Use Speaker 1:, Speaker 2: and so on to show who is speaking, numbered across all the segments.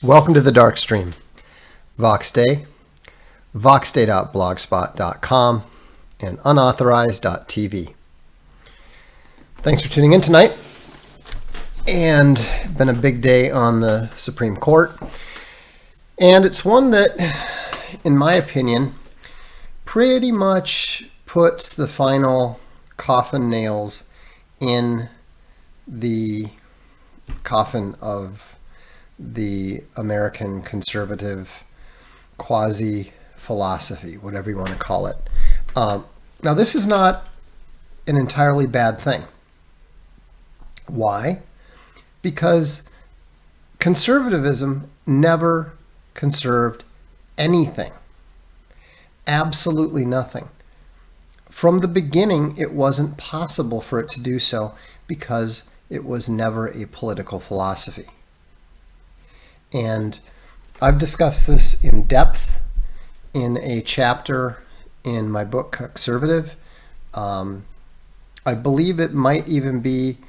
Speaker 1: Welcome to the Dark Stream. Vox Day, voxday.blogspot.com, and unauthorized.tv. Thanks for tuning in tonight. And it's been a big day on the Supreme Court. And it's one that, in my opinion, pretty much puts the final coffin nails in the coffin of the American conservative quasi-philosophy, whatever you want to call it. Now, this is not an entirely bad thing. Why? Because conservatism never conserved anything. Absolutely nothing. From the beginning, it wasn't possible for it to do so because it was never a political philosophy. And I've discussed this in depth in a chapter in my book, Conservative. I believe it might even be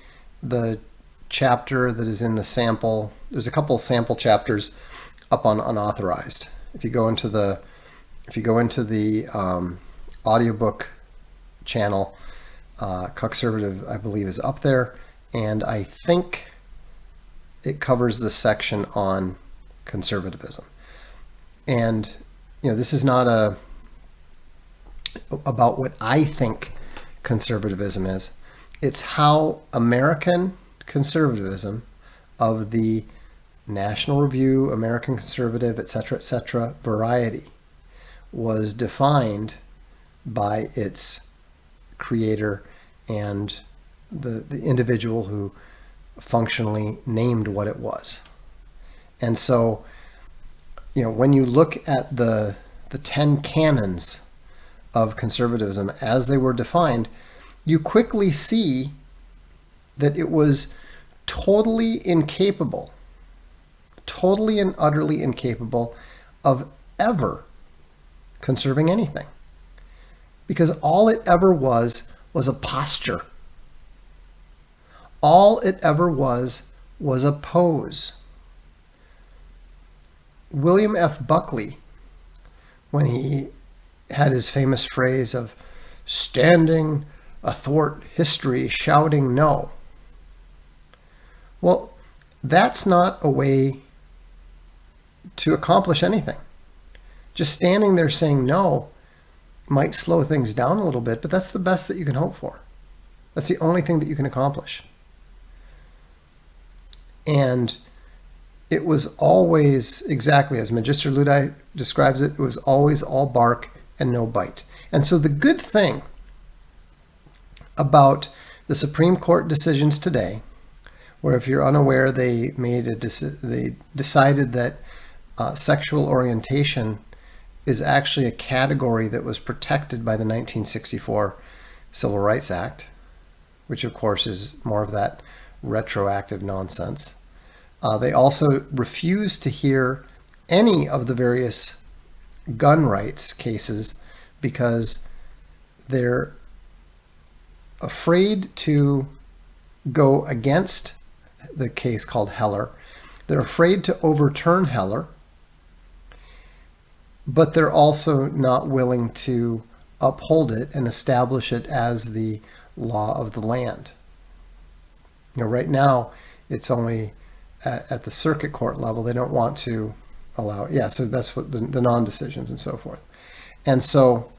Speaker 1: the chapter that is in the sample. There's a couple sample chapters up on Unauthorized. If you go into the audiobook channel, Conservative, I believe, is up there, and I think it covers the section on conservatism. And this is not about what I think conservatism is. It's how American conservatism of the National Review, American Conservative, etc., variety was defined by its creator and the individual who functionally named what it was. And so, when you look at the 10 canons of conservatism as they were defined, you quickly see that it was totally and utterly incapable of ever conserving anything. Because all it ever was a posture. All it ever was a pose. William F. Buckley, when he had his famous phrase of standing athwart history shouting no. Well, that's not a way to accomplish anything. Just standing there saying no might slow things down a little bit, but that's the best that you can hope for. That's the only thing that you can accomplish. And it was always, exactly as Magister Ludi describes it, it was always all bark and no bite. And so the good thing about the Supreme Court decisions today, where, if you're unaware, they decided that sexual orientation is actually a category that was protected by the 1964 Civil Rights Act, which of course is more of that retroactive nonsense. They also refused to hear any of the various gun rights cases because they're afraid to go against the case called Heller. They're afraid to overturn Heller, but they're also not willing to uphold it and establish it as the law of the land. Right now, it's only at the circuit court level. They don't want to allow it. Yeah, so that's what the non-decisions and so forth. And so,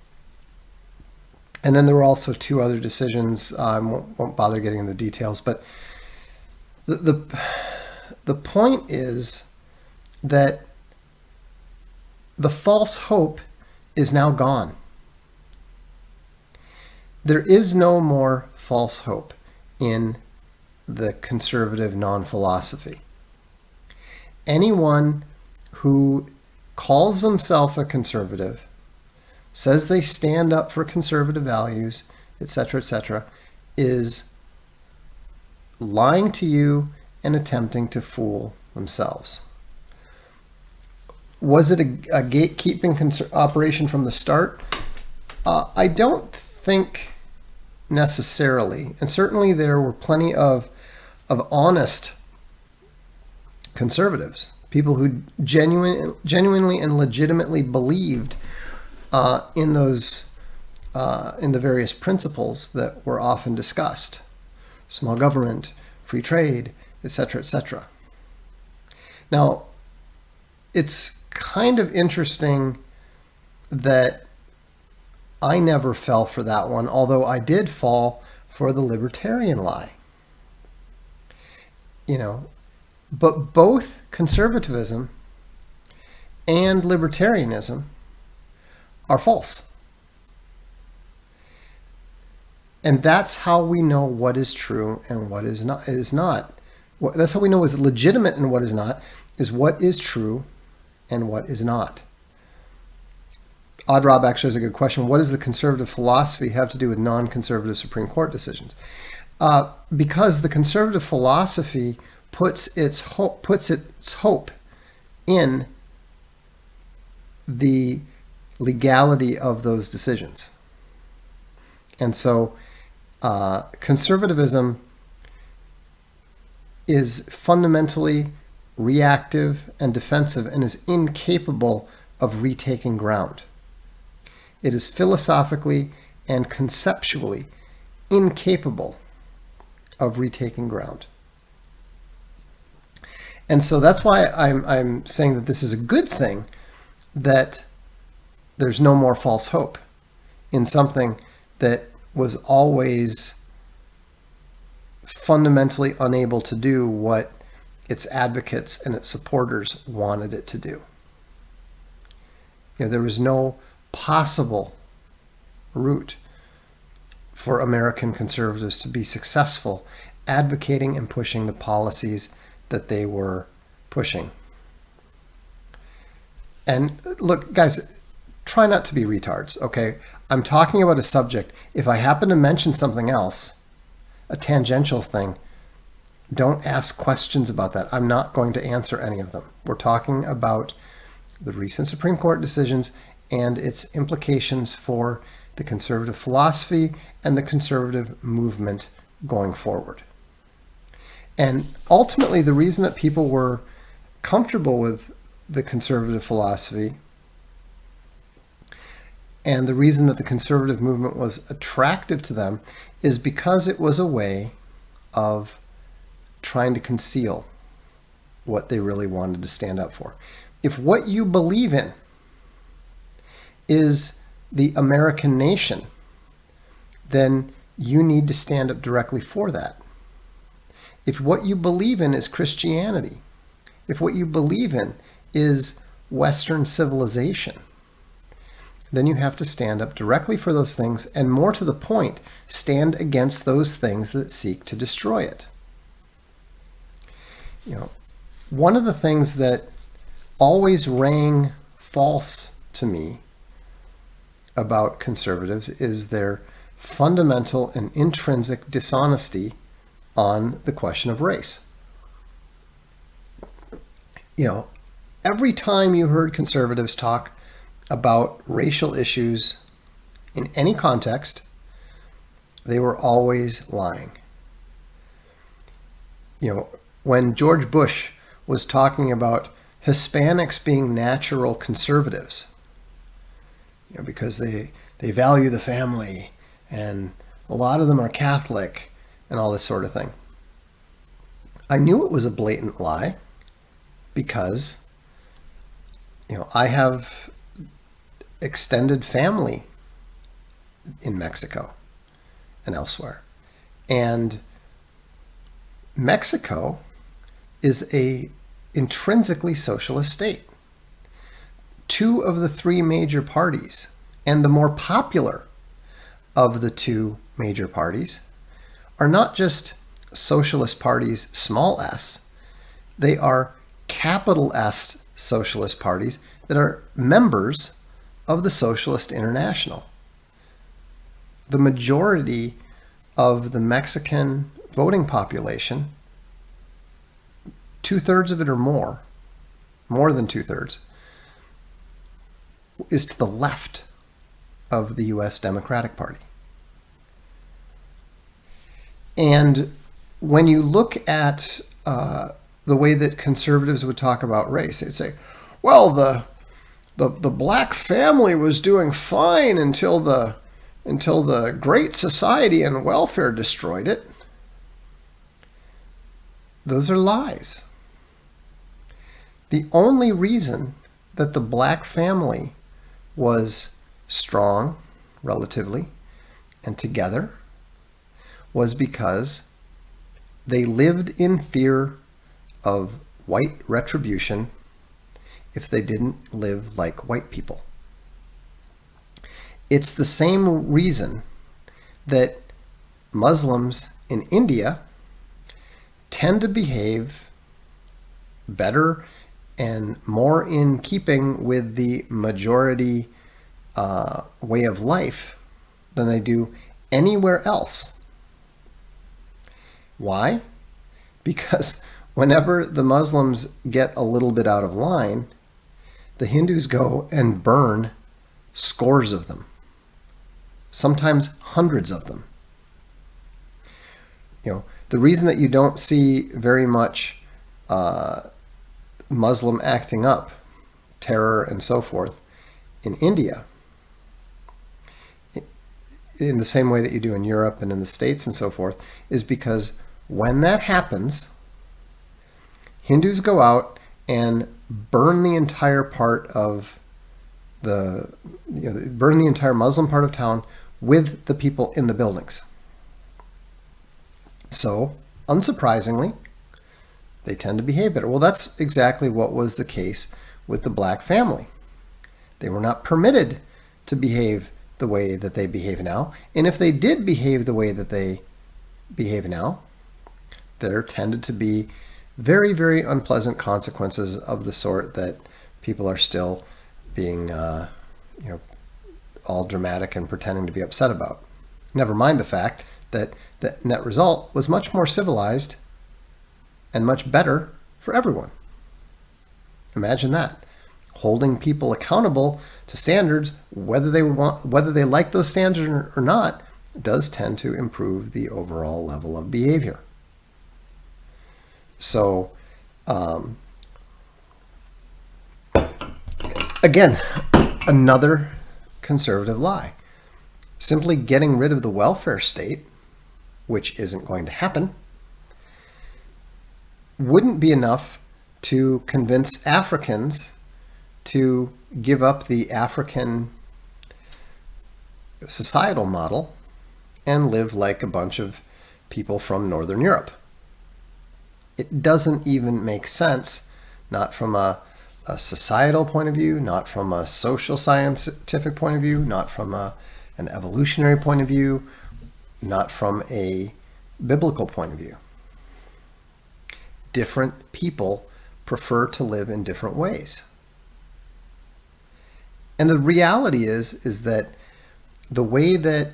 Speaker 1: and then there were also two other decisions. I won't bother getting into the details, but the point is that the false hope is now gone. There is no more false hope in the conservative non-philosophy. Anyone who calls themselves a conservative says they stand up for conservative values, etc., is lying to you and attempting to fool themselves. Was it a gatekeeping operation from the start? I don't think necessarily. And certainly there were plenty of honest conservatives, people who genuinely and legitimately believed in those in the various principles that were often discussed: small government, free trade, etc. Now, it's kind of interesting that I never fell for that one, although I did fall for the libertarian lie. But both conservatism and libertarianism are false. And that's how we know what is true and what is not. That's how we know what is legitimate and what is not, is what is true and what is not. Odd Rob actually has a good question. What does the conservative philosophy have to do with non-conservative Supreme Court decisions? Because the conservative philosophy puts its hope in the legality of those decisions. And so conservatism is fundamentally reactive and defensive and is incapable of retaking ground. It is philosophically and conceptually incapable of retaking ground. And so that's why I'm saying that this is a good thing, that there's no more false hope in something that was always fundamentally unable to do what its advocates and its supporters wanted it to do. There was no possible route for American conservatives to be successful advocating and pushing the policies that they were pushing. And look, guys, try not to be retards, okay? I'm talking about a subject. If I happen to mention something else, a tangential thing, don't ask questions about that. I'm not going to answer any of them. We're talking about the recent Supreme Court decisions and its implications for the conservative philosophy and the conservative movement going forward. And ultimately, the reason that people were comfortable with the conservative philosophy and the reason that the conservative movement was attractive to them is because it was a way of trying to conceal what they really wanted to stand up for. If what you believe in is the American nation, then you need to stand up directly for that. If what you believe in is Christianity, if what you believe in is Western civilization, then you have to stand up directly for those things, and more to the point, stand against those things that seek to destroy it. One of the things that always rang false to me about conservatives is their fundamental and intrinsic dishonesty on the question of race. Every time you heard conservatives talk about racial issues in any context, they were always lying. When George Bush was talking about Hispanics being natural conservatives, because they value the family and a lot of them are Catholic and all this sort of thing, I knew it was a blatant lie because I have extended family in Mexico and elsewhere. And Mexico is a intrinsically socialist state. Two of the three major parties, and the more popular of the two major parties, are not just socialist parties, small s, they are capital S socialist parties that are members of the Socialist International. The majority of the Mexican voting population, 2/3 of it or more than 2/3, is to the left of the U.S. Democratic Party. And when you look at the way that conservatives would talk about race, they'd say, well, the black family was doing fine until the Great Society and welfare destroyed it. Those are lies. The only reason that the black family was strong, relatively, and together was because they lived in fear of white retribution if they didn't live like white people. It's the same reason that Muslims in India tend to behave better and more in keeping with the majority way of life than they do anywhere else. Why? Because whenever the Muslims get a little bit out of line, the Hindus go and burn scores of them, sometimes hundreds of them. The reason that you don't see very much Muslim acting up, terror and so forth in India, in the same way that you do in Europe and in the States and so forth, is because when that happens, Hindus go out and burn the entire part of burn the entire Muslim part of town with the people in the buildings. So, unsurprisingly, they tend to behave better. Well, that's exactly what was the case with the black family. They were not permitted to behave the way that they behave now. And if they did behave the way that they behave now, there tended to be very, very unpleasant consequences of the sort that people are still being, all dramatic and pretending to be upset about. Never mind the fact that the net result was much more civilized and much better for everyone. Imagine that. Holding people accountable to standards, whether they like those standards or not, does tend to improve the overall level of behavior. So, again, another conservative lie. Simply getting rid of the welfare state, which isn't going to happen, wouldn't be enough to convince Africans to give up the African societal model and live like a bunch of people from Northern Europe. It doesn't even make sense, not from a societal point of view, not from a social scientific point of view, not from an evolutionary point of view, not from a biblical point of view. Different people prefer to live in different ways. And the reality is that the way that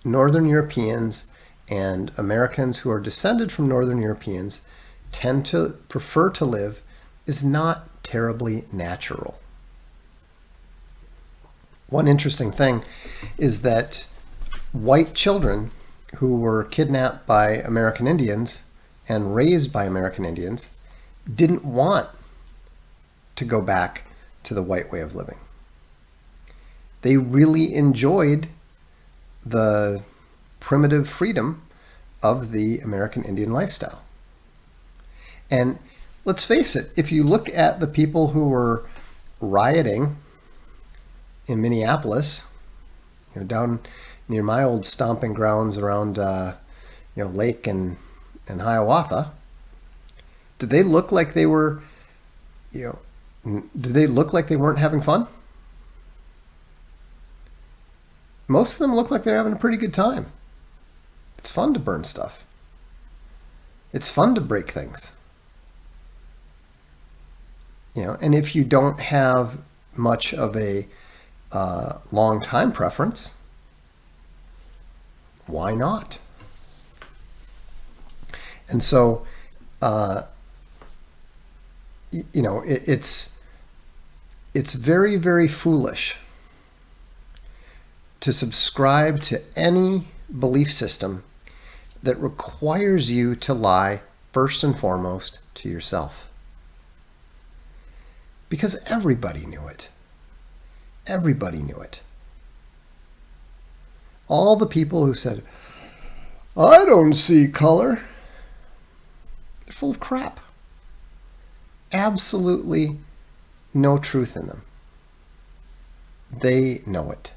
Speaker 1: Northern Europeans and Americans who are descended from Northern Europeans tend to prefer to live is not terribly natural. One interesting thing is that white children who were kidnapped by American Indians and raised by American Indians didn't want to go back to the white way of living. They really enjoyed the primitive freedom of the American Indian lifestyle. And let's face it, if you look at the people who were rioting in Minneapolis, down near my old stomping grounds around Lake and Hiawatha, did they look like they were, did they look like they weren't having fun? Most of them look like they're having a pretty good time. It's fun to burn stuff. It's fun to break things. And if you don't have much of a long time preference, why not? And so, it's very, very foolish to subscribe to any belief system that requires you to lie first and foremost to yourself. Because everybody knew it. Everybody knew it. All the people who said, I don't see color, they're full of crap. Absolutely no truth in them. They know it.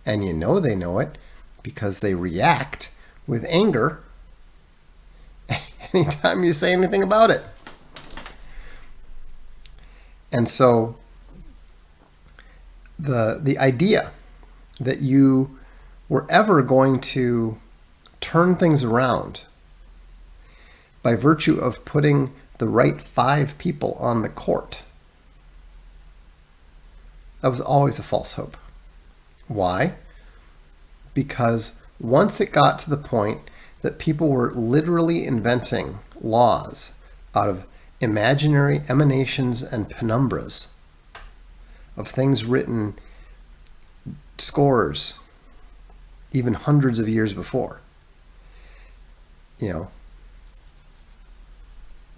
Speaker 1: And you know they know it because they react with anger anytime you say anything about it. And so the idea that you were ever going to turn things around by virtue of putting the right 5 people on the court, that was always a false hope. Why? Because once it got to the point that people were literally inventing laws out of imaginary emanations and penumbras of things written scores, even hundreds of years before,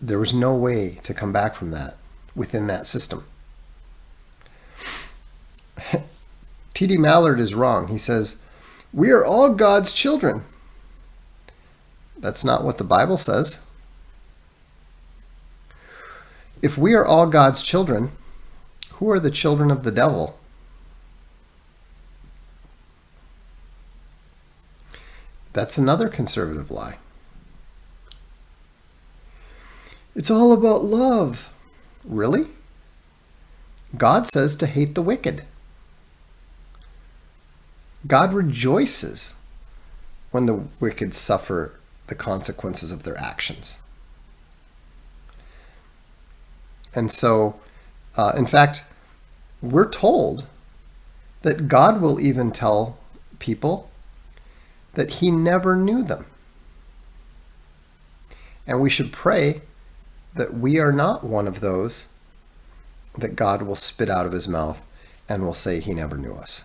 Speaker 1: there was no way to come back from that within that system. T.D. Mallard is wrong. He says, we are all God's children. That's not what the Bible says. If we are all God's children, who are the children of the devil? That's another conservative lie. It's all about love. Really? God says to hate the wicked. God rejoices when the wicked suffer the consequences of their actions. And so, in fact, we're told that God will even tell people that he never knew them. And we should pray that we are not one of those that God will spit out of his mouth and will say he never knew us.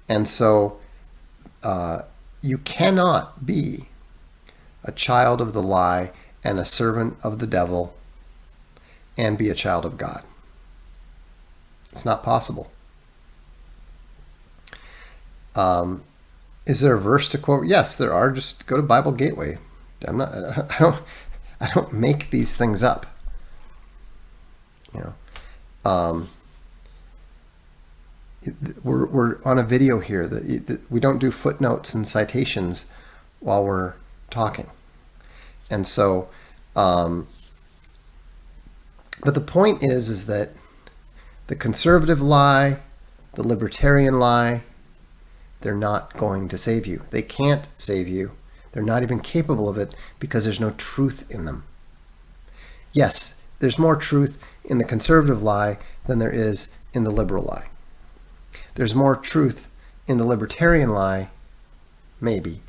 Speaker 1: And so you cannot be a child of the lie and a servant of the devil and be a child of God. It's not possible. Is there a verse to quote? Yes, there are. Just go to Bible Gateway. I don't make these things up. We're on a video here that we don't do footnotes and citations while we're talking. And so, but the point is that the conservative lie, the libertarian lie, they're not going to save you. They can't save you. They're not even capable of it because there's no truth in them. Yes, there's more truth in the conservative lie than there is in the liberal lie. There's more truth in the libertarian lie, maybe,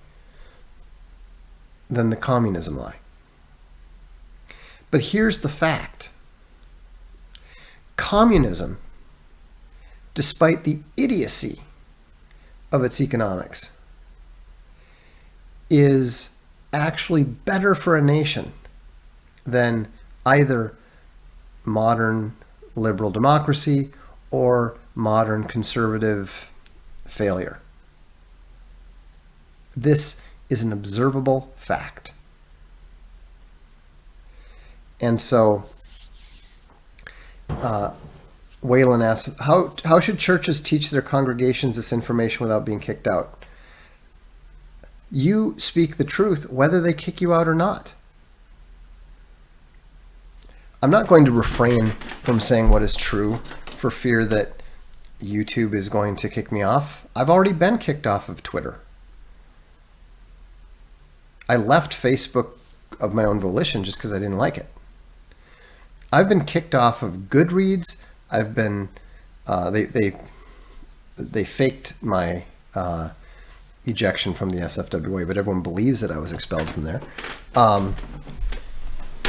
Speaker 1: than the communism lie. But here's the fact. Communism, despite the idiocy of its economics, is actually better for a nation than either modern liberal democracy or modern conservative failure. This is an observable fact. And so, Waylon asks, how should churches teach their congregations this information without being kicked out? You speak the truth whether they kick you out or not. I'm not going to refrain from saying what is true for fear that YouTube is going to kick me off. I've already been kicked off of Twitter. I left Facebook of my own volition just because I didn't like it. I've been kicked off of Goodreads. I've been they faked my ejection from the SFWA, but everyone believes that I was expelled from there.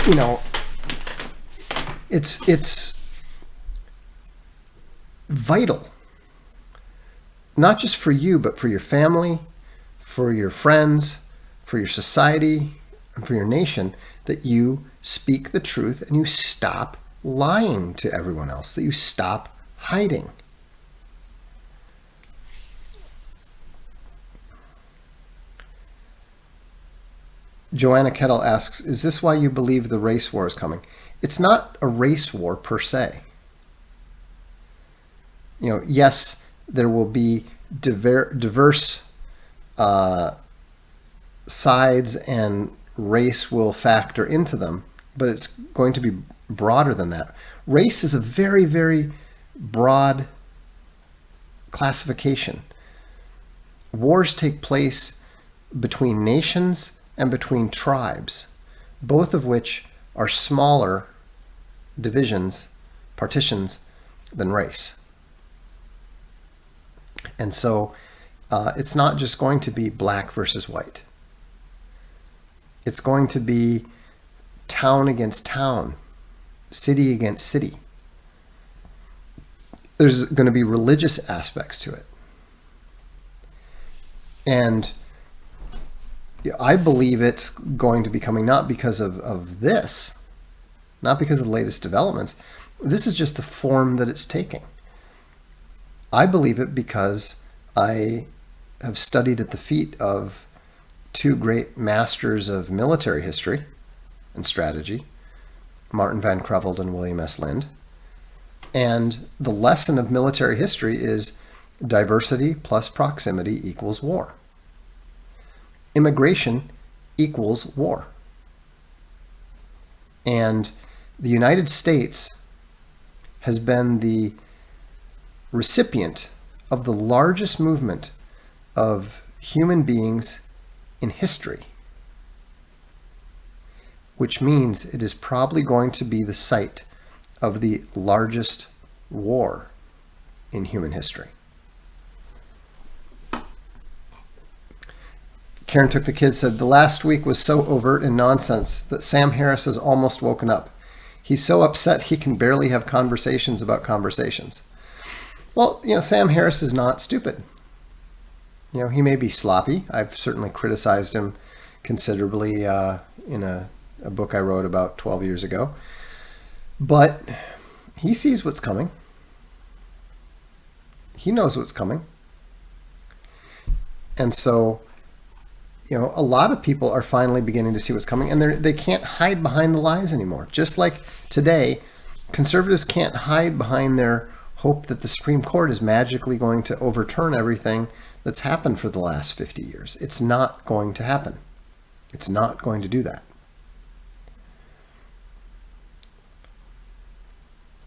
Speaker 1: You know, it's vital, not just for you, but for your family, for your friends, for your society, and for your nation, that you speak the truth and you stop lying to everyone else, that you stop hiding. Joanna Kettle asks, is this why you believe the race war is coming? It's not a race war per se. You know, yes, there will be diverse sides, and race will factor into them, but it's going to be broader than that. Race is a very, very broad classification. Wars take place between nations and between tribes, both of which are smaller divisions, partitions, than race. And so it's not just going to be black versus white. It's going to be town against town, city against city. There's going to be religious aspects to it. And I believe it's going to be coming not because of this, not because of the latest developments. This is just the form that it's taking. I believe it because I have studied at the feet of two great masters of military history and strategy, Martin Van Creveld and William S. Lind. And the lesson of military history is diversity plus proximity equals war. Immigration equals war. And the United States has been the recipient of the largest movement of human beings in history, which means it is probably going to be the site of the largest war in human history. Karen Took the Kids said, the last week was so overt and nonsense that Sam Harris has almost woken up. He's so upset he can barely have conversations about conversations. Well, you know, Sam Harris is not stupid. You know, he may be sloppy. I've certainly criticized him considerably in a book I wrote about 12 years ago. But he sees what's coming. He knows what's coming. And so, you know, a lot of people are finally beginning to see what's coming, and they can't hide behind the lies anymore. Just like today, conservatives can't hide behind their hope that the Supreme Court is magically going to overturn everything that's happened for the last 50 years. It's not going to happen. It's not going to do that.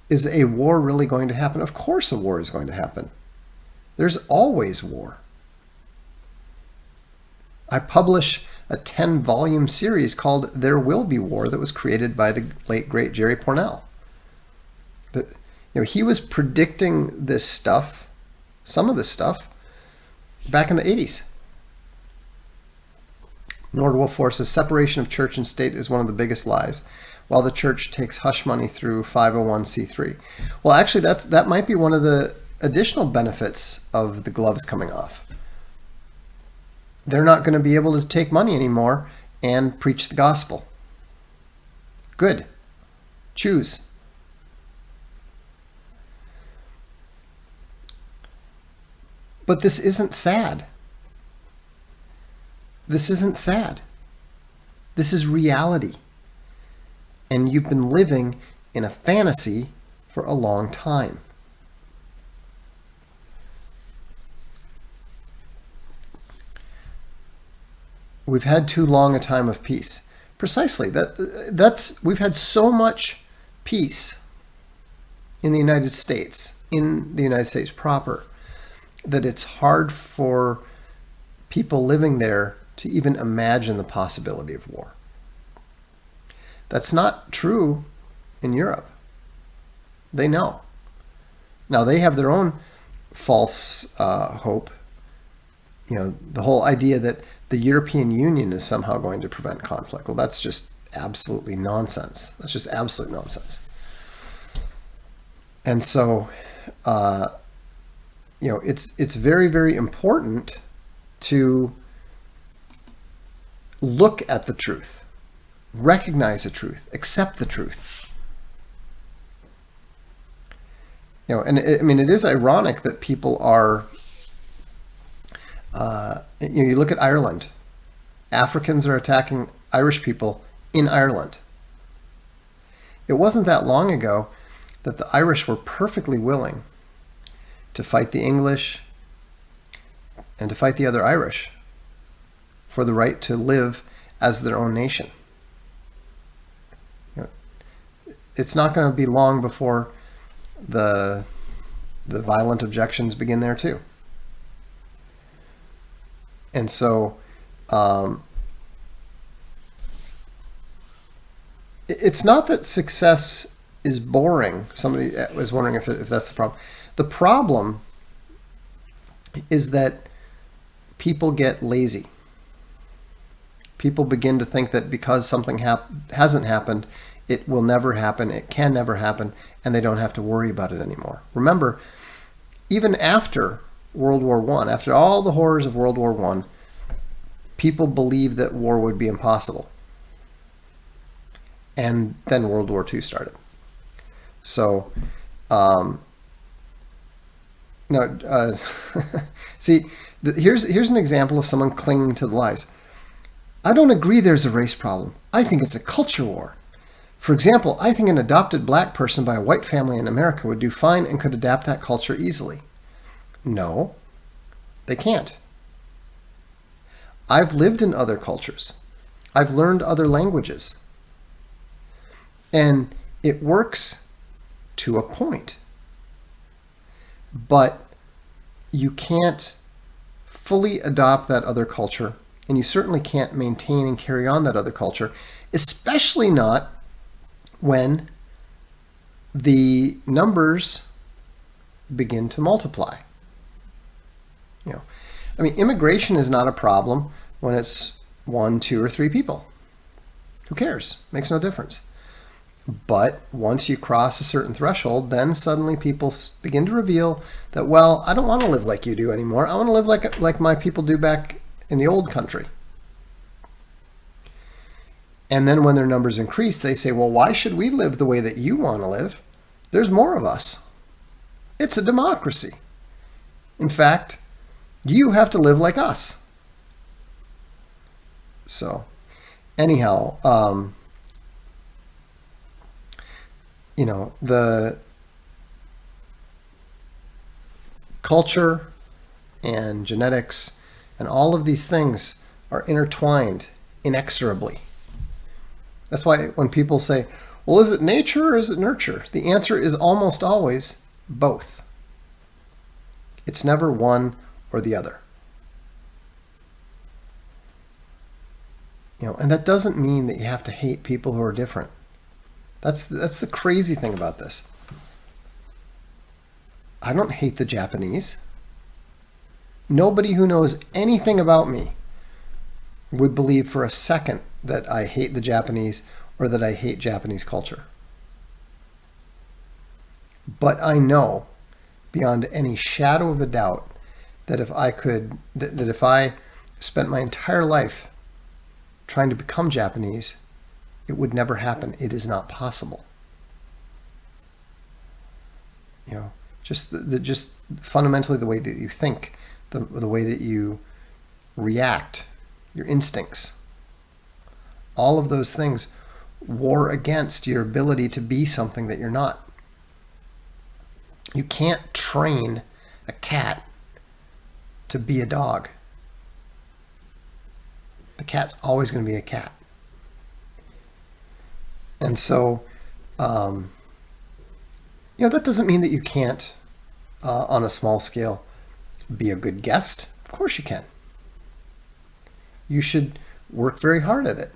Speaker 1: Is a war really going to happen? Of course a war is going to happen. There's always war. I publish a 10-volume series called There Will Be War that was created by the late, great Jerry Pournelle. You know, he was predicting this stuff, some of this stuff, back in the 80s. Nordwolf forces separation of church and state is one of the biggest lies, while the church takes hush money through 501c3. Well, actually, that might be one of the additional benefits of the gloves coming off. They're not going to be able to take money anymore and preach the gospel. Good. Choose. But this isn't sad. This isn't sad. This is reality. And you've been living in a fantasy for a long time. We've had too long a time of peace. Precisely. We've had so much peace in the United States proper, that it's hard for people living there to even imagine the possibility of war. That's not true in Europe. They know. Now they have their own false hope. The whole idea that the European Union is somehow going to prevent conflict. Well, that's just absolutely nonsense. That's just absolute nonsense. And so, it's very, very important to look at the truth, recognize the truth, accept the truth. And it is ironic that people are, you look at Ireland. Africans are attacking Irish people in Ireland. It wasn't that long ago that the Irish were perfectly willing to fight the English and to fight the other Irish for the right to live as their own nation. It's not going to be long before the violent objections begin there too. And so it's not that success is boring. Somebody was wondering if that's the problem. The problem is that people get lazy. People begin to think that because something hasn't happened, it will never happen, it can never happen, and they don't have to worry about it anymore. Remember, even after World War I, after all the horrors of World War I, people believed that war would be impossible. And then World War II started. So, see, here's an example of someone clinging to the lies. I don't agree there's a race problem. I think it's a culture war. For example, I think an adopted black person by a white family in America would do fine and could adapt that culture easily. No, they can't. I've lived in other cultures. I've learned other languages. And it works to a point. But you can't fully adopt that other culture, and you certainly can't maintain and carry on that other culture, especially not when the numbers begin to multiply. Immigration is not a problem when it's 1, 2, or 3 people. Who cares? Makes no difference. But once you cross a certain threshold, then suddenly people begin to reveal that, well, I don't want to live like you do anymore. I want to live like my people do back in the old country. And then when their numbers increase, they say, well, why should we live the way that you want to live? There's more of us. It's a democracy. In fact, you have to live like us. So, anyhow, the culture and genetics and all of these things are intertwined inexorably. That's why when people say, well, is it nature or is it nurture? The answer is almost always both. It's never one or the other. And that doesn't mean that you have to hate people who are different. That's the crazy thing about this. I don't hate the Japanese. Nobody who knows anything about me would believe for a second that I hate the Japanese or that I hate Japanese culture. But I know beyond any shadow of a doubt that if I spent my entire life trying to become Japanese, it would never happen. It is not possible. Just fundamentally the way that you think, the way that you react, your instincts, all of those things war against your ability to be something that you're not. You can't train a cat to be a dog. The cat's always going to be a cat. And so, that doesn't mean that you can't, on a small scale, be a good guest. Of course you can. You should work very hard at it.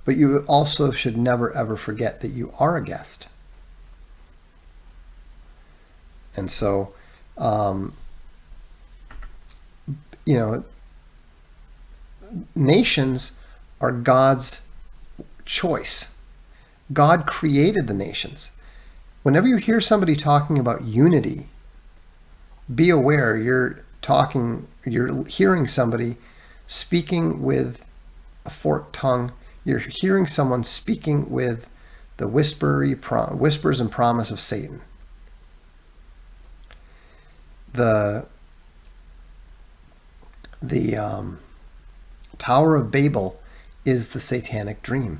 Speaker 1: But you also should never, ever forget that you are a guest. And so, nations are God's choice. God created the nations. Whenever you hear somebody talking about unity, be aware you're hearing somebody speaking with a forked tongue. You're hearing someone speaking with the whispers and promise of Satan. The Tower of Babel is the satanic dream.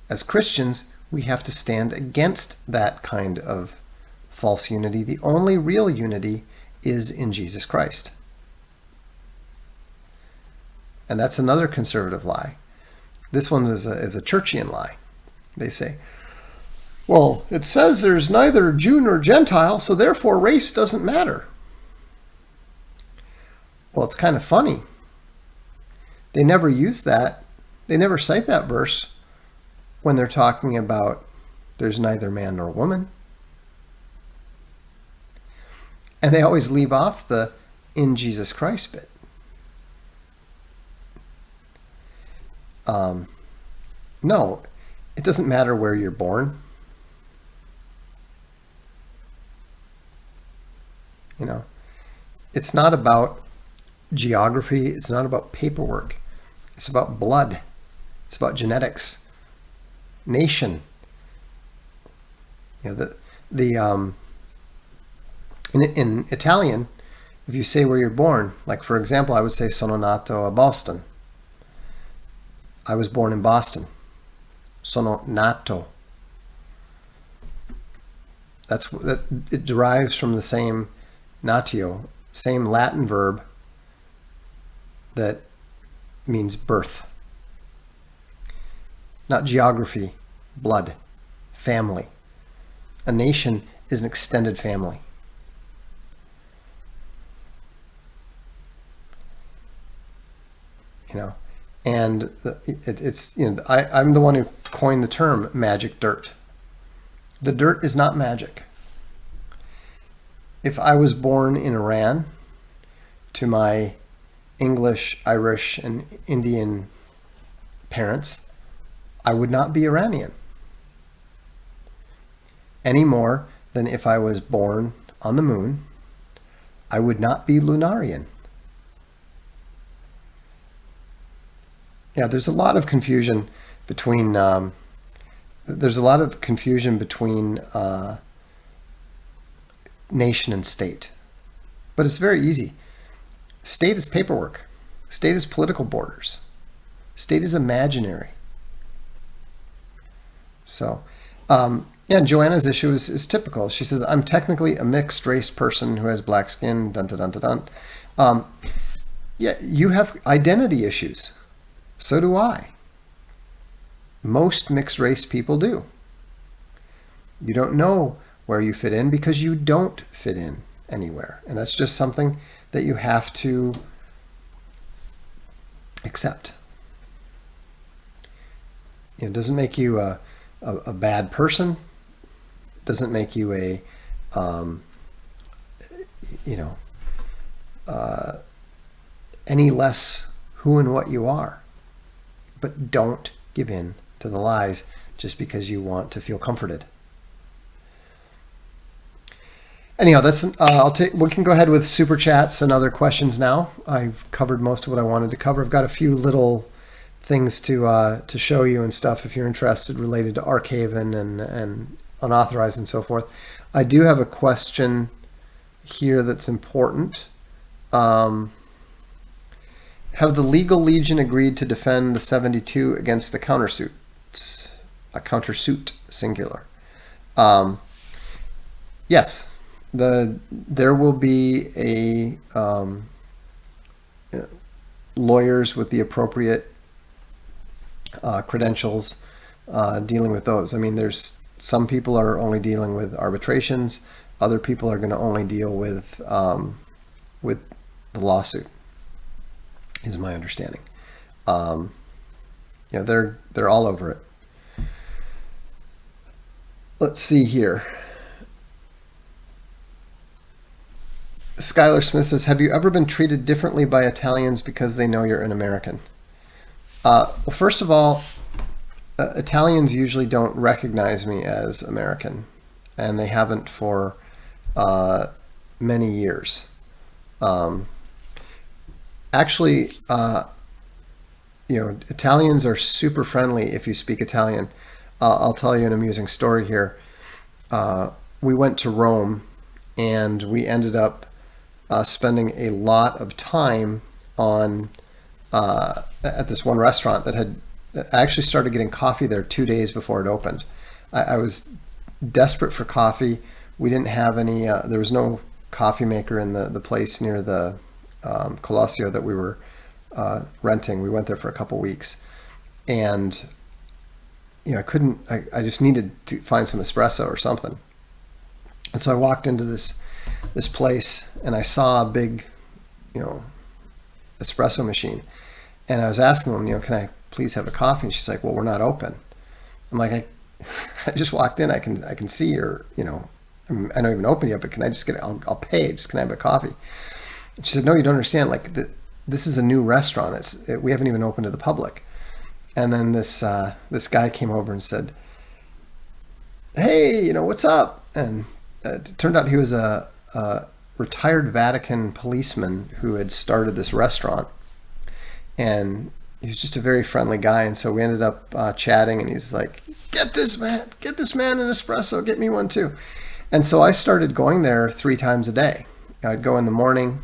Speaker 1: As Christians, we have to stand against that kind of false unity. The only real unity is in Jesus Christ. And that's another conservative lie. This one is a churchian lie. They say, well, it says there's neither Jew nor Gentile, so therefore race doesn't matter. Well, it's kind of funny. They never use that. They never cite that verse when they're talking about there's neither man nor woman. And they always leave off the in Jesus Christ bit. No, it doesn't matter where you're born. It's not about geography. It's not about paperwork. It's about blood. It's about genetics. Nation. In Italian, if you say where you're born, like for example, I would say sono nato a Boston. I was born in Boston. Sono nato. It derives from the same natio, same Latin verb that means birth. Not geography, blood, family. A nation is an extended family. And I'm the one who coined the term magic dirt. The dirt is not magic. If I was born in Iran to my English, Irish, and Indian parents, I would not be Iranian. Any more than if I was born on the moon, I would not be Lunarian. Yeah, there's a lot of confusion between nation and state. But it's very easy. State is paperwork. State is political borders. State is imaginary. So, Joanna's issue is typical. She says, I'm technically a mixed race person who has black skin, dun dun dun dun dun. You have identity issues. So do I. Most mixed race people do. You don't know where you fit in because you don't fit in anywhere. And that's just something that you have to accept. It doesn't make you a bad person. Doesn't make you any less who and what you are. But don't give in to the lies just because you want to feel comforted. Anyhow, we can go ahead with super chats and other questions now. I've covered most of what I wanted to cover. I've got a few little things to show you and stuff if you're interested related to Archaven and unauthorized and so forth. I do have a question here that's important. Have the Legal Legion agreed to defend the 72 against the countersuit? A countersuit, singular. Yes, there will be lawyers with the appropriate credentials dealing with those. I mean, there's some people are only dealing with arbitrations. Other people are going to only deal with the lawsuit, is my understanding. they're all over it. Let's see here. Skylar Smith says, have you ever been treated differently by Italians because they know you're an American? Well, first of all, Italians usually don't recognize me as American, and they haven't for many years. Actually, Italians are super friendly if you speak Italian. I'll tell you an amusing story here. We went to Rome, and we ended up spending a lot of time at this one restaurant that I actually started getting coffee there 2 days before it opened. I was desperate for coffee. We didn't have any, there was no coffee maker in the place near the Colosio that we were renting. We went there for a couple weeks, and I just needed to find some espresso or something. And so I walked into this place, and I saw a big, espresso machine, and I was asking them, can I please have a coffee? And she's like, well, we're not open. I'm like, I just walked in. I can see your, I don't even open yet, but can I just I'll pay. Just can I have a coffee? And she said, no, you don't understand. Like this is a new restaurant. We haven't even opened to the public. And then this guy came over and said, hey, what's up? And it turned out he was a retired Vatican policeman who had started this restaurant, and he was just a very friendly guy. And so we ended up chatting, and he's like, get this man an espresso, get me one too. And so I started going there 3 times a day. I'd go in the morning,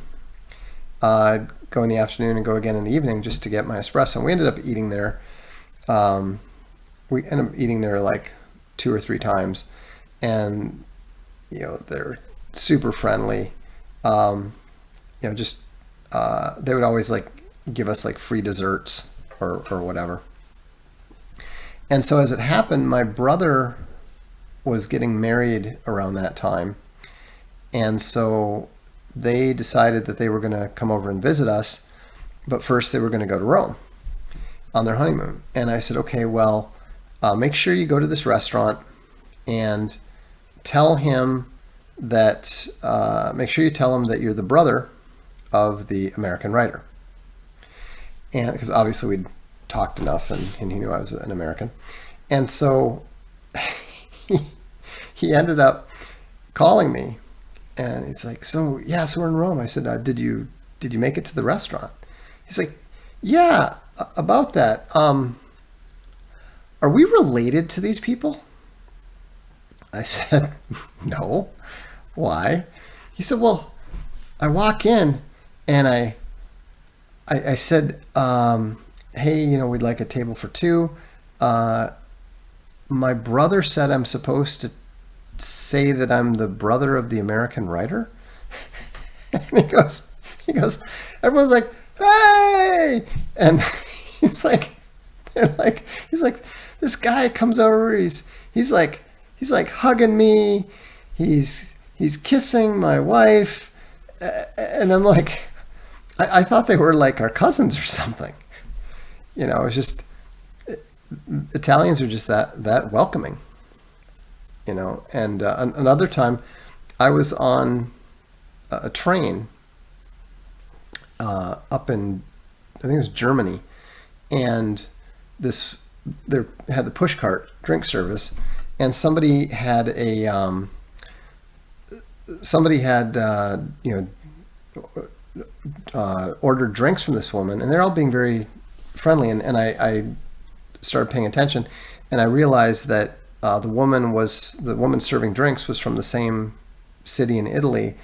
Speaker 1: I'd go in the afternoon, and go again in the evening just to get my espresso. And we ended up eating there. We ended up eating there like 2 or 3 times, and they're super friendly. They would always like give us like free desserts or whatever. And so as it happened, my brother was getting married around that time, and so they decided that they were going to come over and visit us, but first they were going to go to Rome on their honeymoon. And I said, okay, well, make sure you go to this restaurant and tell him that, make sure you tell him that you're the brother of the American writer. And because obviously we'd talked enough, and he knew I was an American. And so he ended up calling me, and he's like, so we're in Rome. I said, did you make it to the restaurant? He's like, yeah, about that. Are we related to these people? I said, no. Why? He said, well, I walk in and I said, hey, we'd like a table for 2. My brother said I'm supposed to say that I'm the brother of the American writer. And he goes, everyone's like, hey! And he's like, this guy comes over, he's like hugging me, he's kissing my wife, and I'm like, I thought they were like our cousins or something. It's just, Italians are just that welcoming, and another time I was on a train up in, I think it was Germany, and they had the push cart drink service, and somebody had ordered drinks from this woman, and they're all being very friendly, and I started paying attention, and I realized that the woman serving drinks was from the same city in Italy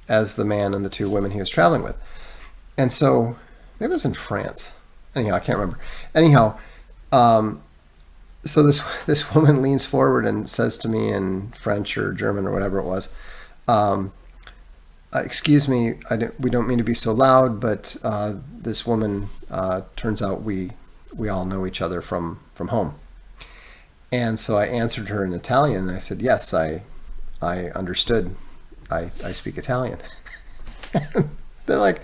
Speaker 1: as the man and the 2 women he was traveling with. And so maybe it was in France. Anyhow, I can't remember. Anyhow, so this woman leans forward and says to me in French or German or whatever it was, excuse me, we don't mean to be so loud, but this woman, turns out we all know each other from home. And so I answered her in Italian, and I said, yes, I understood. I speak Italian. They're like,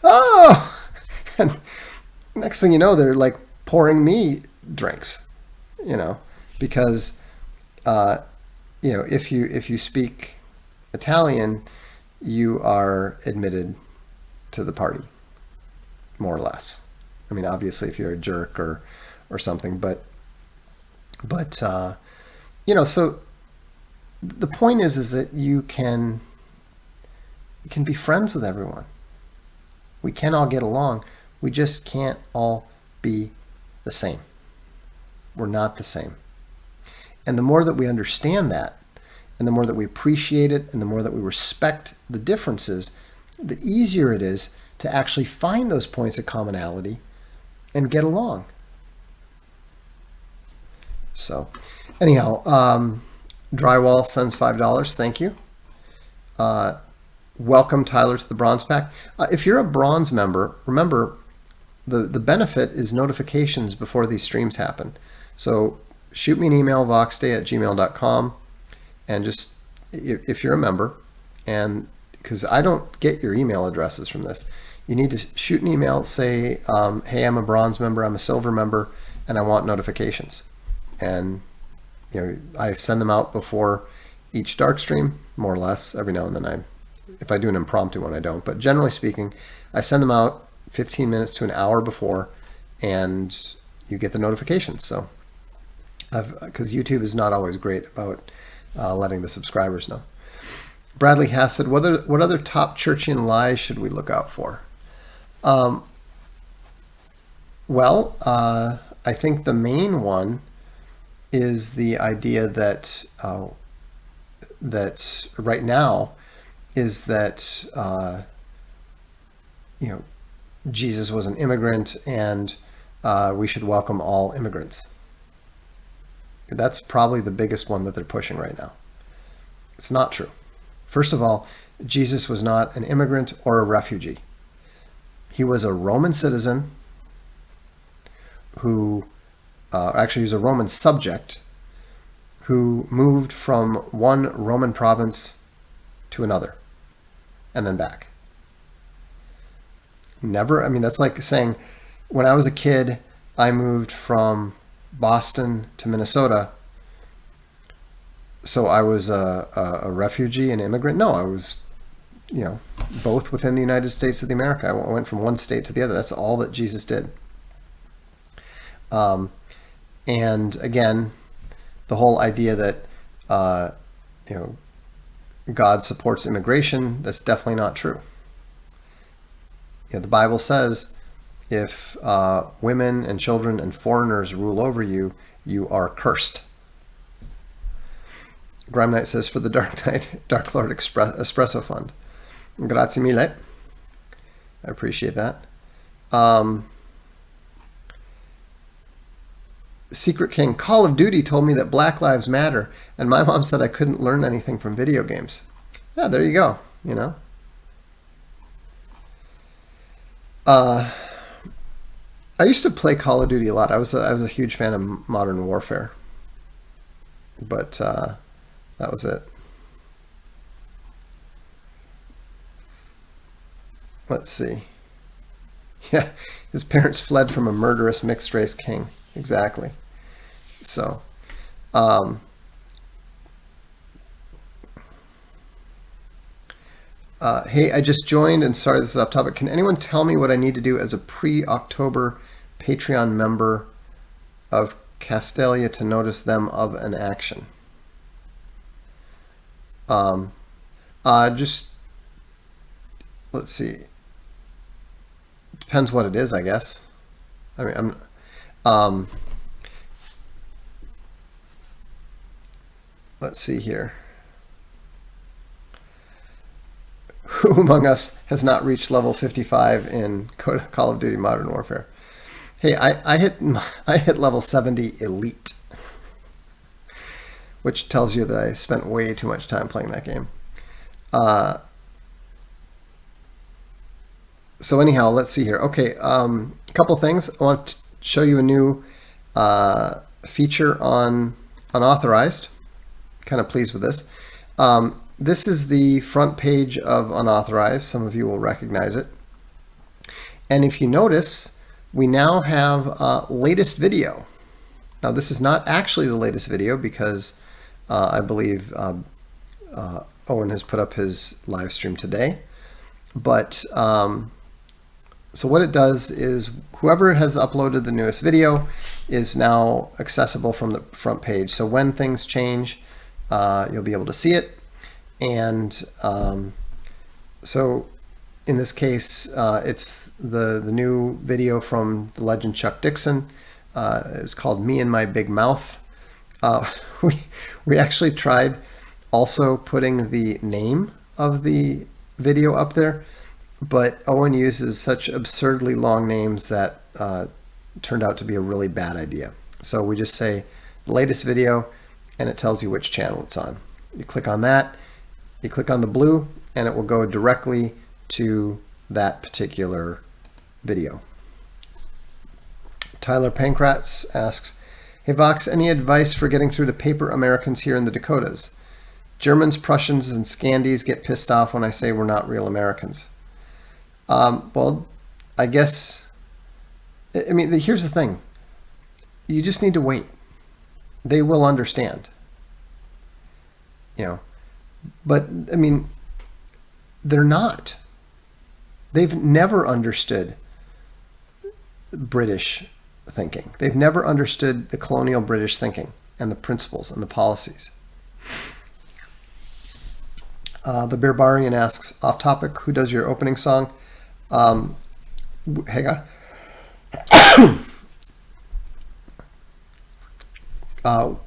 Speaker 1: oh! And next thing you know, they're like pouring me drinks, because if you speak Italian, you are admitted to the party, more or less. I mean, obviously, if you're a jerk or something, but so the point is that you can be friends with everyone. We can all get along. We just can't all be the same. We're not the same. And the more that we understand that, and the more that we appreciate it, and the more that we respect the differences, the easier it is to actually find those points of commonality and get along. So anyhow, Drywall sends $5. Thank you. Welcome, Tyler, to the Bronze Pack. If you're a Bronze member, remember the benefit is notifications before these streams happen. So shoot me an email, voxday@gmail.com, and just, if you're a member, and because I don't get your email addresses from this, you need to shoot an email, say, hey, I'm a Bronze member, I'm a Silver member, and I want notifications. And I send them out before each dark stream, more or less. Every now and then if I do an impromptu one, I don't. But generally speaking, I send them out 15 minutes to an hour before, and you get the notifications. So, because YouTube is not always great about letting the subscribers know. Bradley Hass said, what other top churchian lies should we look out for? I think the main one is the idea that that right now is that Jesus was an immigrant, and we should welcome all immigrants. That's probably the biggest one that they're pushing right now. It's not true. First of all, Jesus was not an immigrant or a refugee. He was a Roman citizen who, actually he was a Roman subject who moved from one Roman province to another and then back. That's like saying, when I was a kid, I moved from Boston to Minnesota, so I was a refugee, an immigrant. No, I was, both within the United States of America. I went from one state to the other. That's all that Jesus did. And again, the whole idea that, God supports immigration, that's definitely not true. The Bible says, if women and children and foreigners rule over you, you are cursed. Grime Knight says, for the Dark Lord Espresso Fund. Grazie mille. I appreciate that. Secret King, Call of Duty told me that Black Lives Matter, and my mom said I couldn't learn anything from video games. Yeah, there you go, I used to play Call of Duty a lot. I was a huge fan of Modern Warfare, but that was it. Let's see. Yeah, his parents fled from a murderous mixed-race king. Exactly. So, hey, I just joined, and sorry this is off topic. Can anyone tell me what I need to do as a pre-October Patreon member of Castelia to notice them of an action? Just, let's see. Depends what it is, I guess. I mean, let's see here. Who among us has not reached level 55 in Call of Duty Modern Warfare? Hey, I hit level 70 elite, which tells you that I spent way too much time playing that game. So anyhow, let's see here. Okay, a couple things. I want to show you a new feature on Unauthorized. Kind of pleased with this. This is the front page of Unauthorized. Some of you will recognize it. And if you notice, we now have latest video. Now, this is not actually the latest video because I believe Owen has put up his live stream today. But so what it does is whoever has uploaded the newest video is now accessible from the front page. So when things change, you'll be able to see it. And so in this case, it's the new video from the legend Chuck Dixon. It's called Me and My Big Mouth. We actually tried also putting the name of the video up there, but Owen uses such absurdly long names that turned out to be a really bad idea. So we just say the latest video and it tells you which channel it's on. You click on that, you click on the blue, and it will go directly to that particular video. Tyler Pankratz asks, hey Vox, any advice for getting through to paper Americans here in the Dakotas? Germans, Prussians, and Scandies get pissed off when I say we're not real Americans. Well, I guess, I mean, here's the thing. You just need to wait. They will understand. You know, but I mean, they're not. They've never understood British thinking. They've never understood the colonial British thinking and the principles and the policies. The Barbarian asks, off topic, who does your opening song? Hang on.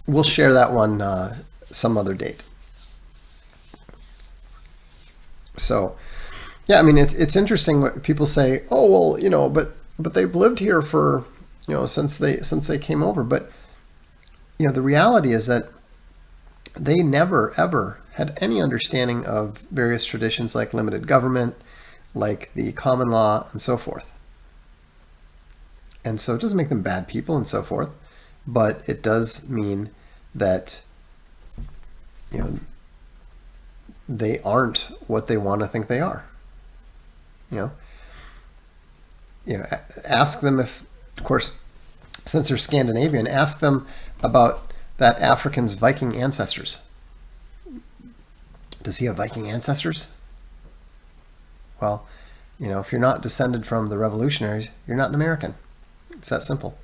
Speaker 1: We'll share that one some other date. So, yeah, I mean, it's interesting what people say. Oh, well, you know, but they've lived here for, you know, since they came over. But, you know, the reality is that they never, ever had any understanding of various traditions like limited government, like the common law, and so forth. And so it doesn't make them bad people and so forth, but it does mean that, you know, they aren't what they want to think they are. You know, ask them if, of course, since they're Scandinavian, ask them about that African's Viking ancestors. Does he have Viking ancestors? Well, you know, if you're not descended from the revolutionaries, you're not an American. It's that simple.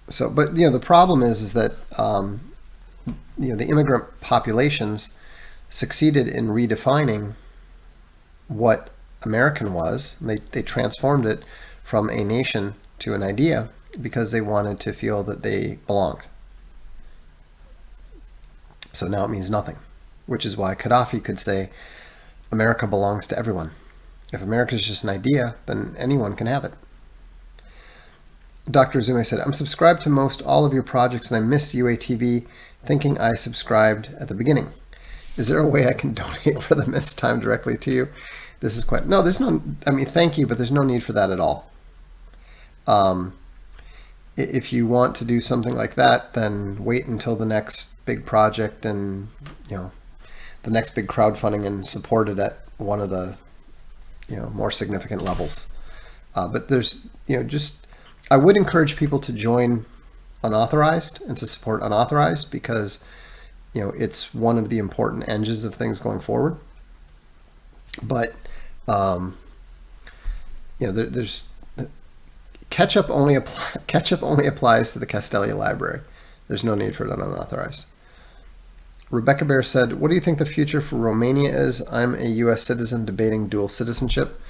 Speaker 1: So, but, you know, the problem is that, you know, the immigrant populations succeeded in redefining what American was. They transformed it from a nation to an idea because they wanted to feel that they belonged. So now it means nothing, which is why Gaddafi could say, America belongs to everyone. If America is just an idea, then anyone can have it. Dr. Zume said, I'm subscribed to most all of your projects and I missed UATV thinking I subscribed at the beginning. Is there a way I can donate for the missed time directly to you? This is quite, no, there's no, I mean, thank you, but there's no need for that at all. If you want to do something like that, then wait until the next big project and, you know, the next big crowdfunding and support it at one of the, you know, more significant levels. But there's, you know, just, I would encourage people to join unauthorized and to support unauthorized because, you know, it's one of the important engines of things going forward. But, you know, there's ketchup only applies to the Castelia Library. There's no need for it on unauthorized. Rebecca Bear said, what do you think the future for Romania is? I'm a U.S. citizen debating dual citizenship.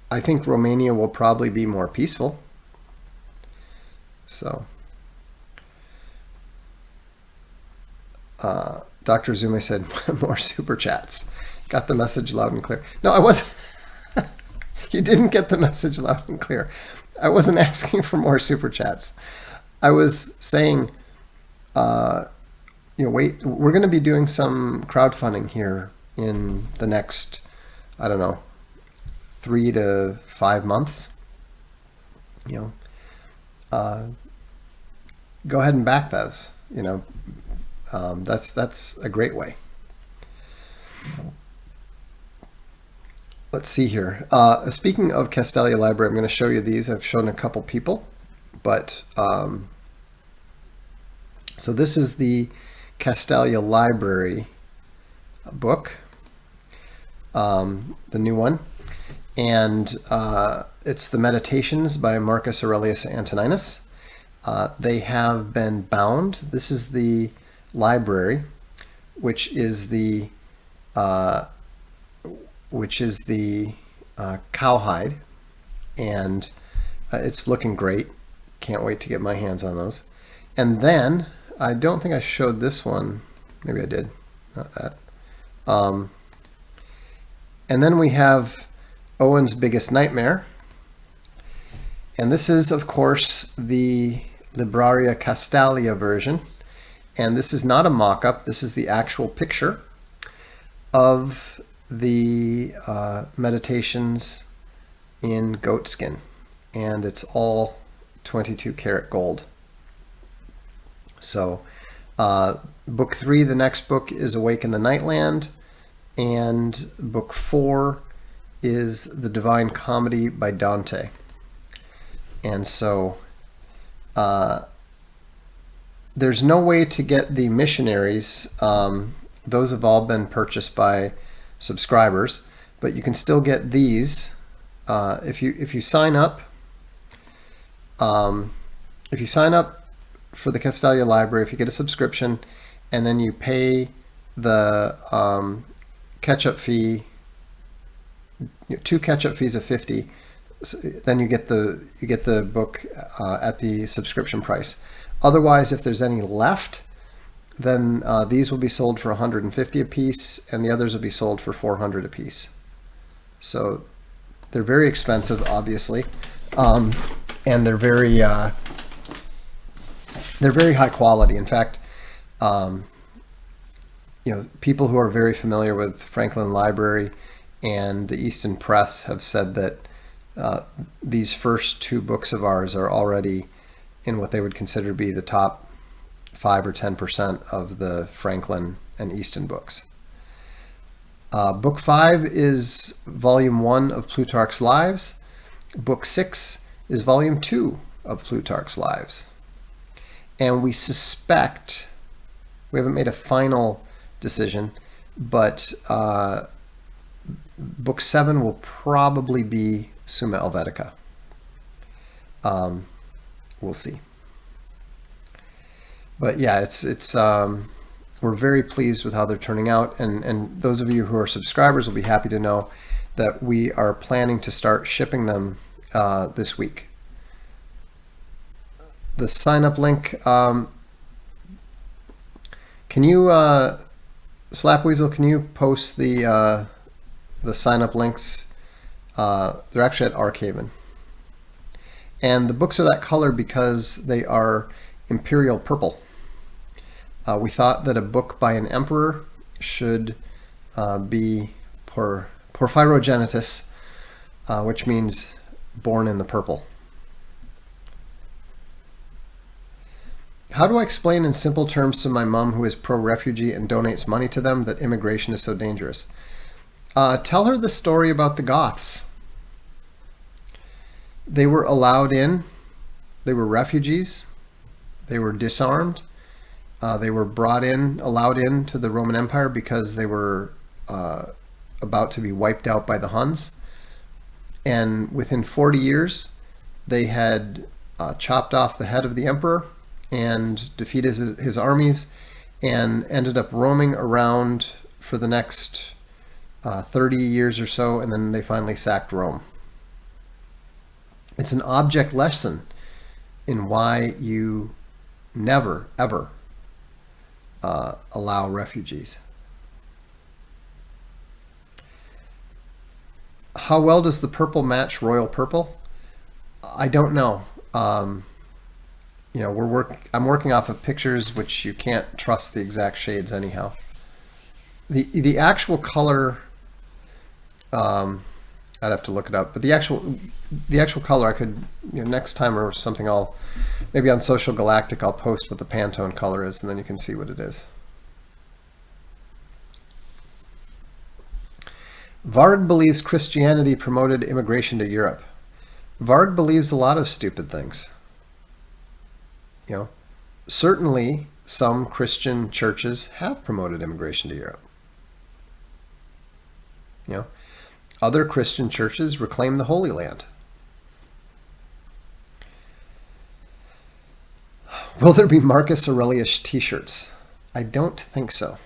Speaker 1: I think Romania will probably be more peaceful. So, Dr. Zume said, more super chats. Got the message loud and clear. No, I wasn't. You didn't get the message loud and clear. I wasn't asking for more super chats. I was saying, you know, wait, we're going to be doing some crowdfunding here in the next, I don't know, 3 to 5 months. You know, go ahead and back those. You know, that's a great way. let's see here. Speaking of Castalia Library, I'm going to show you these. I've shown a couple people, but so this is the Castalia Library book, the new one, and it's the Meditations by Marcus Aurelius Antoninus. They have been bound. This is the library, which is the cowhide, and it's looking great. Can't wait to get my hands on those. And then I don't think I showed this one. Maybe I did. Not that. And then we have Owen's Biggest Nightmare. And this is, of course, the Libraria Castalia version. And this is not a mock-up. This is the actual picture of the Meditations in goatskin. And it's all 22 karat gold. So book 3, the next book, is Awake in the Nightland, and book 4 is The Divine Comedy by Dante. And so there's no way to get the missionaries. Those have all been purchased by subscribers, but you can still get these if you sign up. If you sign up for the Castalia Library, if you get a subscription, and then you pay the catch-up fee, 2 catch-up fees of $50, then you get the book at the subscription price. Otherwise, if there's any left, then these will be sold for $150 a piece, and the others will be sold for $400 a piece. So they're very expensive, obviously, and they're very high quality. In fact, people who are very familiar with Franklin Library and the Easton Press have said that these first 2 books of ours are already in what they would consider to be the top 5 or 10% of the Franklin and Easton books. Book 5 is volume 1 of Plutarch's Lives. Book 6 is volume 2 of Plutarch's Lives. And we suspect, we haven't made a final decision, but book 7 will probably be Summa Helvetica. We'll see. But yeah, it's we're very pleased with how they're turning out, and those of you who are subscribers will be happy to know that we are planning to start shipping them this week. The sign-up link, can you, Slapweasel, can you post the sign-up links? They're actually at Archaven. And the books are that color because they are imperial purple. We thought that a book by an emperor should be porphyrogenitus, which means born in the purple. How do I explain in simple terms to my mom, who is pro-refugee and donates money to them, that immigration is so dangerous? Tell her the story about the Goths. They were allowed in. They were refugees. They were disarmed. They were brought in, allowed in to the Roman Empire because they were about to be wiped out by the Huns. And within 40 years, they had chopped off the head of the emperor and defeated his armies, and ended up roaming around for the next 30 years or so, and then they finally sacked Rome. It's an object lesson in why you never, ever allow refugees. How well does the purple match royal purple? I don't know. I'm working off of pictures, which you can't trust the exact shades anyhow. The actual color, I'd have to look it up, but the actual color I could, next time or something, maybe on Social Galactic I'll post what the Pantone color is, and then you can see what it is. Varg believes Christianity promoted immigration to Europe. Varg believes a lot of stupid things. Certainly some Christian churches have promoted immigration to Europe. Other Christian churches reclaim the Holy Land. Will there be Marcus Aurelius t-shirts? I don't think so.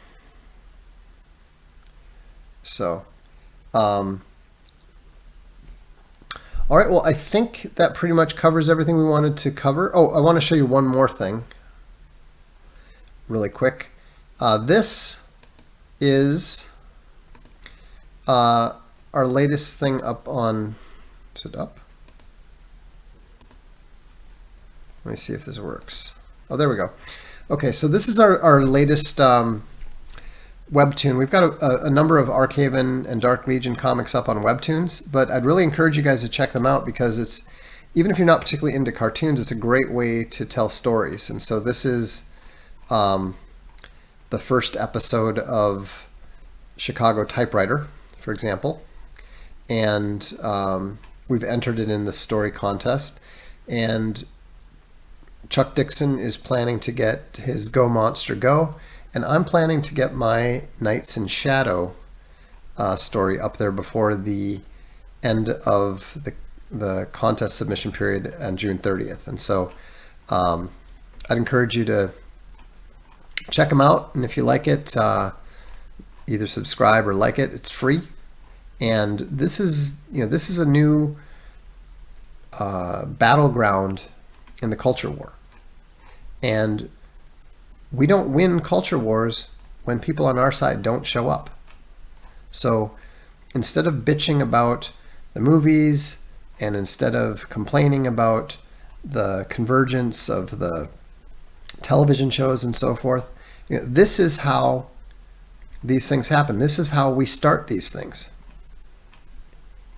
Speaker 1: All right, well, I think that pretty much covers everything we wanted to cover. Oh, I want to show you one more thing really quick. This is our latest thing up on, is it up? Let me see if this works. Oh, there we go. Okay, so this is our latest Webtoon. We've got a number of Archaven and Dark Legion comics up on Webtoons, but I'd really encourage you guys to check them out because it's, even if you're not particularly into cartoons, it's a great way to tell stories. And so this is the first episode of Chicago Typewriter, for example. And we've entered it in the story contest. And Chuck Dixon is planning to get his Go Monster Go. And I'm planning to get my Knights in Shadow story up there before the end of the contest submission period on June 30th. And so I'd encourage you to check them out. And if you like it, either subscribe or like it. It's free. And this is a new battleground in the culture war. And we don't win culture wars when people on our side don't show up. So instead of bitching about the movies and instead of complaining about the convergence of the television shows and so forth, this is how these things happen. This is how we start these things.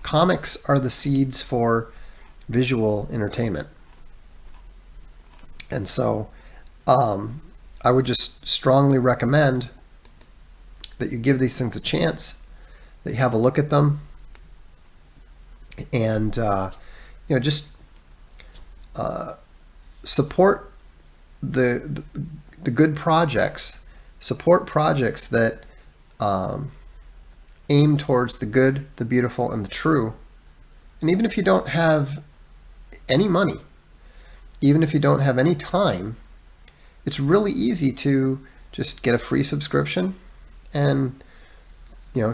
Speaker 1: Comics are the seeds for visual entertainment. And so I would just strongly recommend that you give these things a chance, that you have a look at them, and just support the good projects, support projects that aim towards the good, the beautiful, and the true. And even if you don't have any money, even if you don't have any time, it's really easy to just get a free subscription and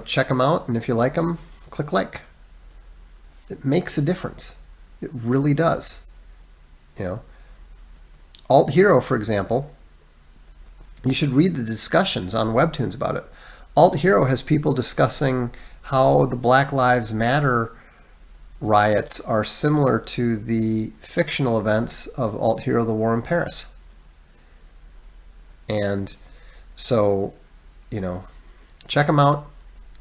Speaker 1: check them out. And if you like them, click like. It makes a difference. It really does. Alt Hero, for example, you should read the discussions on Webtoons about it. Alt Hero has people discussing how the Black Lives Matter riots are similar to the fictional events of Alt Hero: The War in Paris. And so, check them out.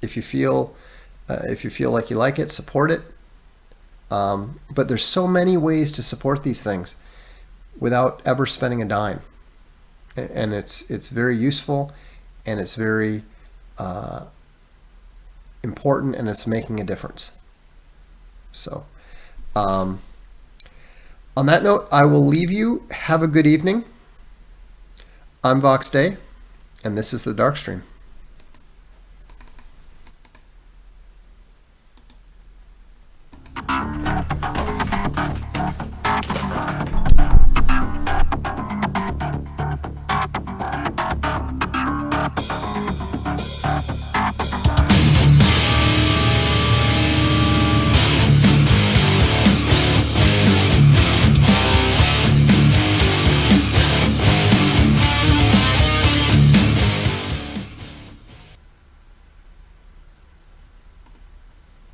Speaker 1: If you feel like you like it, support it. But there's so many ways to support these things without ever spending a dime. And it's very useful, and it's very important, and it's making a difference. So, on that note, I will leave you. Have a good evening. I'm Vox Day, and this is the Dark Stream.